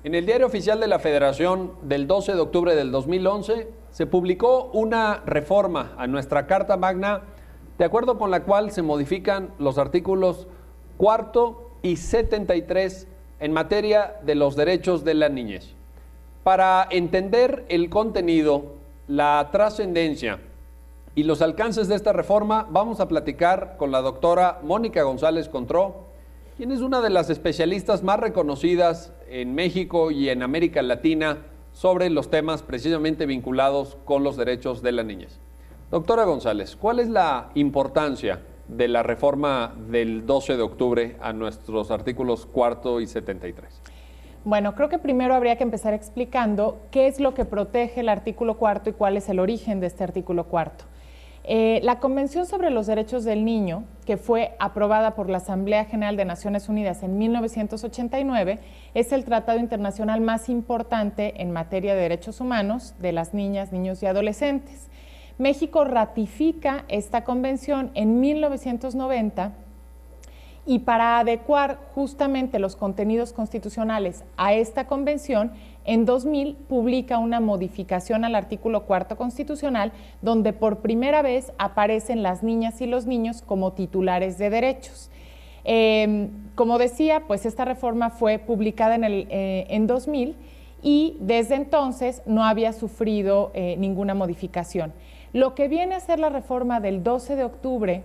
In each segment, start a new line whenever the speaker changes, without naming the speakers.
En el Diario Oficial de la Federación del 12 de octubre del 2011 se publicó una reforma a nuestra Carta Magna, de acuerdo con la cual se modifican los artículos 4 y 73 en materia de los derechos de la niñez. Para entender el contenido, la trascendencia y los alcances de esta reforma, vamos a platicar con la doctora Mónica González Contró, quien es una de las especialistas más reconocidas en México y en América Latina sobre los temas precisamente vinculados con los derechos de la niñez. Doctora González, ¿cuál es la importancia de la reforma del 12 de octubre a nuestros artículos 4 y 73?
Bueno, creo que primero habría que empezar explicando qué es lo que protege el artículo 4 y cuál es el origen de este artículo 4. La Convención sobre los Derechos del Niño, que fue aprobada por la Asamblea General de Naciones Unidas en 1989, es el tratado internacional más importante en materia de derechos humanos de las niñas, niños y adolescentes. México ratifica esta convención en 1990 y para adecuar justamente los contenidos constitucionales a esta convención, en 2000 publica una modificación al artículo 4 constitucional donde por primera vez aparecen las niñas y los niños como titulares de derechos. Como decía, pues esta reforma fue publicada en 2000 y desde entonces no había sufrido ninguna modificación. Lo que viene a ser la reforma del 12 de octubre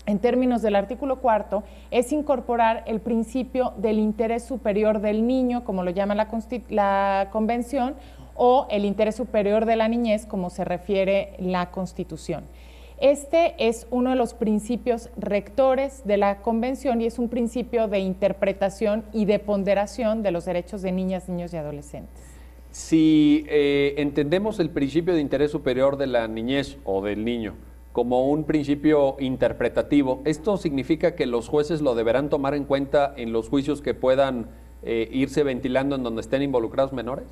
en términos del artículo 4, es incorporar el principio del interés superior del niño, como lo llama la Convención, o el interés superior de la niñez, como se refiere la Constitución. Este es uno de los principios rectores de la Convención y es un principio de interpretación y de ponderación de los derechos de niñas, niños y adolescentes.
Si entendemos el principio de interés superior de la niñez o del niño como un principio interpretativo, ¿esto significa que los jueces lo deberán tomar en cuenta en los juicios que puedan irse ventilando en donde estén involucrados menores?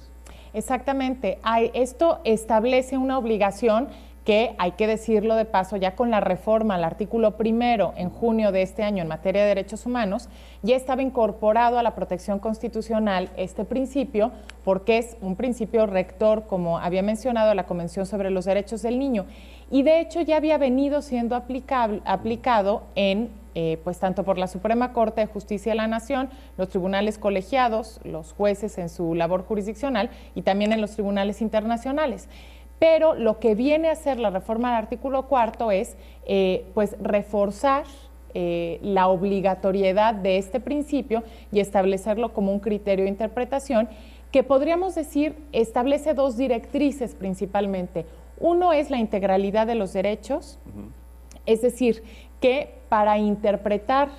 Exactamente. Esto establece una obligación que, hay que decirlo de paso, ya con la reforma al artículo primero en junio de este año en materia de derechos humanos, ya estaba incorporado a la protección constitucional este principio, porque es un principio rector, como había mencionado, la Convención sobre los Derechos del Niño. Y de hecho ya había venido siendo aplicado en, pues tanto por la Suprema Corte de Justicia de la Nación, los tribunales colegiados, los jueces en su labor jurisdiccional y también en los tribunales internacionales. Pero lo que viene a hacer la reforma del artículo 4 es pues reforzar la obligatoriedad de este principio y establecerlo como un criterio de interpretación que podríamos decir establece dos directrices principalmente. Uno es la integralidad de los derechos, es decir, que para interpretar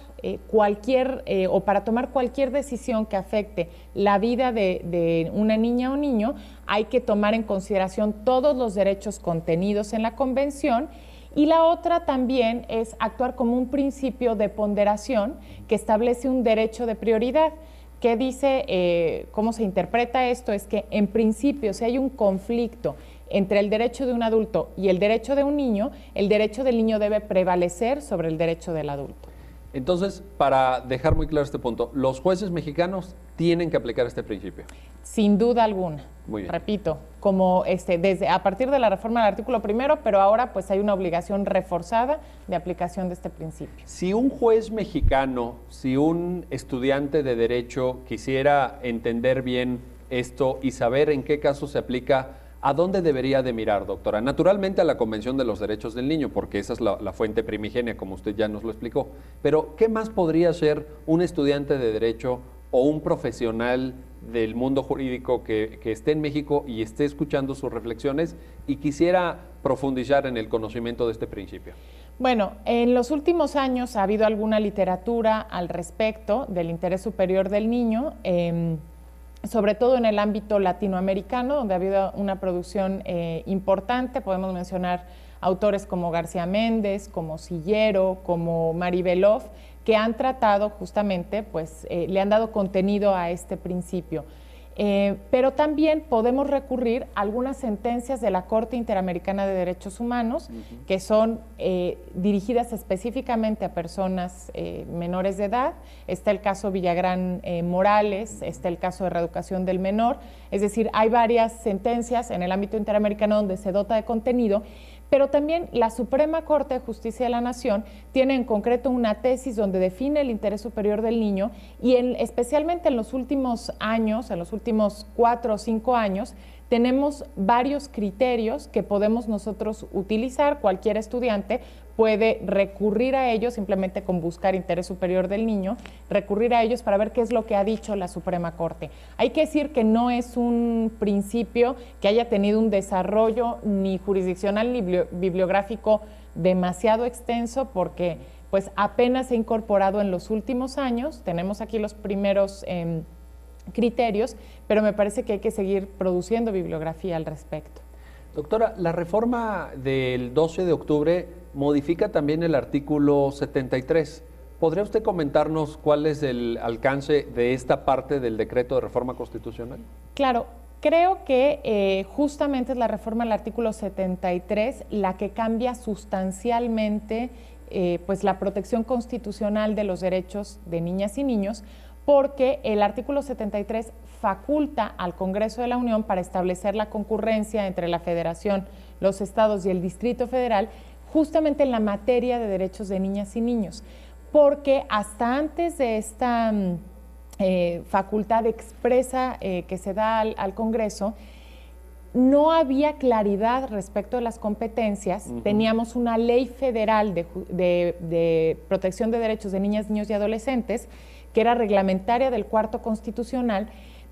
o para tomar cualquier decisión que afecte la vida de una niña o niño, hay que tomar en consideración todos los derechos contenidos en la Convención. Y la otra también es actuar como un principio de ponderación que establece un derecho de prioridad. ¿Qué dice? ¿Cómo se interpreta esto? Es que en principio, si hay un conflicto entre el derecho de un adulto y el derecho de un niño, el derecho del niño debe prevalecer sobre el derecho del adulto.
Entonces, para dejar muy claro este punto, ¿los jueces mexicanos tienen que aplicar este principio?
Sin duda alguna.
Muy bien.
Repito, como a partir de la reforma del artículo primero, pero ahora pues hay una obligación reforzada de aplicación de este principio.
Si un juez mexicano, si un estudiante de derecho quisiera entender bien esto y saber en qué caso se aplica, ¿a dónde debería de mirar, doctora? Naturalmente a la Convención de los Derechos del Niño, porque esa es la fuente primigenia, como usted ya nos lo explicó. Pero, ¿qué más podría ser un estudiante de derecho o un profesional del mundo jurídico que esté en México y esté escuchando sus reflexiones y quisiera profundizar en el conocimiento de este principio?
Bueno, en los últimos años ha habido alguna literatura al respecto del interés superior del niño, sobre todo en el ámbito latinoamericano, donde ha habido una producción importante. Podemos mencionar autores como García Méndez, como Sillero, como Maribelov, que han tratado justamente, pues le han dado contenido a este principio. Pero también podemos recurrir a algunas sentencias de la Corte Interamericana de Derechos Humanos, que son dirigidas específicamente a personas menores de edad. Está el caso Villagrán Morales, está el caso de reeducación del menor. Es decir, hay varias sentencias en el ámbito interamericano donde se dota de contenido, pero también la Suprema Corte de Justicia de la Nación tiene en concreto una tesis donde define el interés superior del niño y especialmente en los últimos años, en los últimos 4 o 5 años, tenemos varios criterios que podemos nosotros utilizar. Cualquier estudiante puede recurrir a ellos simplemente con buscar interés superior del niño, recurrir a ellos para ver qué es lo que ha dicho la Suprema Corte. Hay que decir que no es un principio que haya tenido un desarrollo ni jurisdiccional ni bibliográfico demasiado extenso, porque pues apenas se ha incorporado en los últimos años. Tenemos aquí los primeros criterios, pero me parece que hay que seguir produciendo bibliografía al respecto.
Doctora, la reforma del 12 de octubre modifica también el artículo 73. ¿Podría usted comentarnos cuál es el alcance de esta parte del decreto de reforma constitucional?
Claro, creo que justamente es la reforma del artículo 73 la que cambia sustancialmente pues la protección constitucional de los derechos de niñas y niños, porque el artículo 73 faculta al Congreso de la Unión para establecer la concurrencia entre la Federación, los estados y el Distrito Federal, justamente en la materia de derechos de niñas y niños, porque hasta antes de esta facultad expresa que se da al Congreso, no había claridad respecto de las competencias. Teníamos una ley federal de protección de derechos de niñas, niños y adolescentes, que era reglamentaria del cuarto constitucional,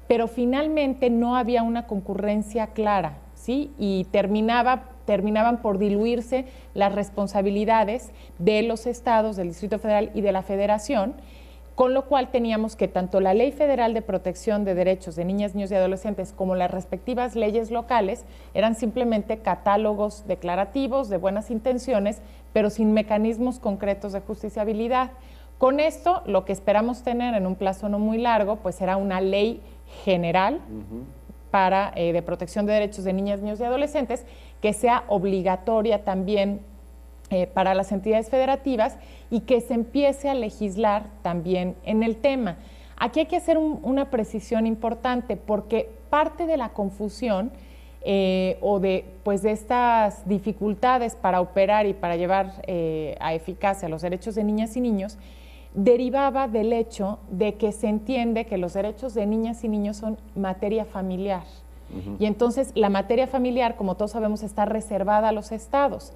pero finalmente no había una concurrencia clara, ¿sí? Y terminaban por diluirse las responsabilidades de los estados, del Distrito Federal y de la Federación, con lo cual teníamos que tanto la Ley Federal de Protección de Derechos de Niñas, Niños y Adolescentes como las respectivas leyes locales eran simplemente catálogos declarativos de buenas intenciones, pero sin mecanismos concretos de justiciabilidad. Con esto, lo que esperamos tener en un plazo no muy largo, pues será una ley general para, de protección de derechos de niñas, niños y adolescentes, que sea obligatoria también para las entidades federativas y que se empiece a legislar también en el tema. Aquí hay que hacer una precisión importante, porque parte de la confusión o de estas dificultades para operar y para llevar a eficacia los derechos de niñas y niños derivaba del hecho de que se entiende que los derechos de niñas y niños son materia familiar. Y entonces la materia familiar, como todos sabemos, está reservada a los estados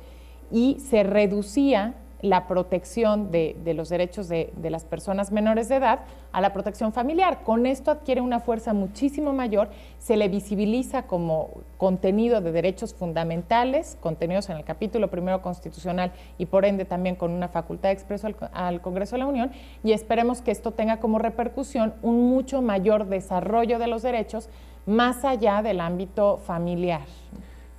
y se reducía la protección de los derechos de las personas menores de edad a la protección familiar. Con esto adquiere una fuerza muchísimo mayor, se le visibiliza como contenido de derechos fundamentales, contenidos en el capítulo primero constitucional y por ende también con una facultad de expreso al Congreso de la Unión, y esperemos que esto tenga como repercusión un mucho mayor desarrollo de los derechos más allá del ámbito familiar.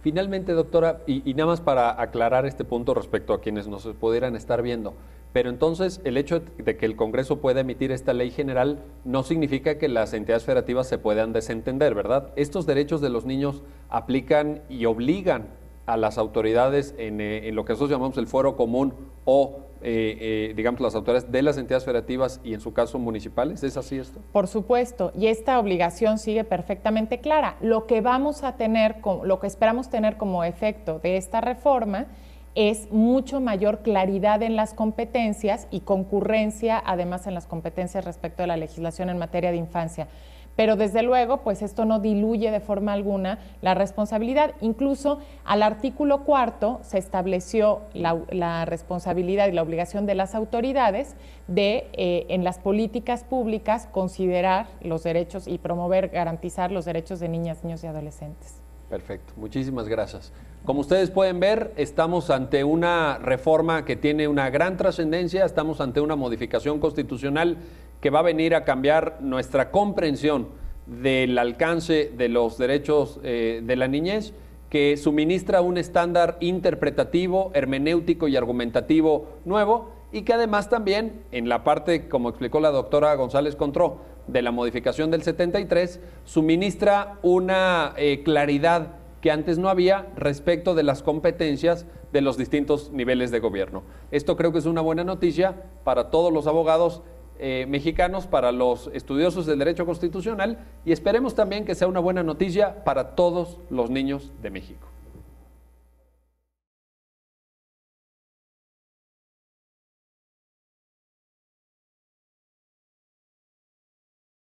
Finalmente, doctora, y nada más para aclarar este punto respecto a quienes nos pudieran estar viendo, pero entonces el hecho de que el Congreso pueda emitir esta ley general no significa que las entidades federativas se puedan desentender, ¿verdad? Estos derechos de los niños aplican y obligan a las autoridades en lo que nosotros llamamos el fuero común o digamos las autoridades de las entidades federativas y en su caso municipales. ¿Es así esto?
Por supuesto, y esta obligación sigue perfectamente clara. Lo que vamos a tener, lo que esperamos tener como efecto de esta reforma es mucho mayor claridad en las competencias y concurrencia además en las competencias respecto a la legislación en materia de infancia. Pero desde luego, pues esto no diluye de forma alguna la responsabilidad. Incluso al artículo 4 se estableció la responsabilidad y la obligación de las autoridades de, en las políticas públicas, considerar los derechos y promover, garantizar los derechos de niñas, niños y adolescentes.
Perfecto, muchísimas gracias. Como ustedes pueden ver, estamos ante una reforma que tiene una gran trascendencia, estamos ante una modificación constitucional que va a venir a cambiar nuestra comprensión del alcance de los derechos de la niñez, que suministra un estándar interpretativo, hermenéutico y argumentativo nuevo, y que además también, en la parte, como explicó la doctora González Contró, de la modificación del 73 suministra una claridad que antes no había respecto de las competencias de los distintos niveles de gobierno. Esto creo que es una buena noticia para todos los abogados mexicanos, para los estudiosos del derecho constitucional, y esperemos también que sea una buena noticia para todos los niños de México.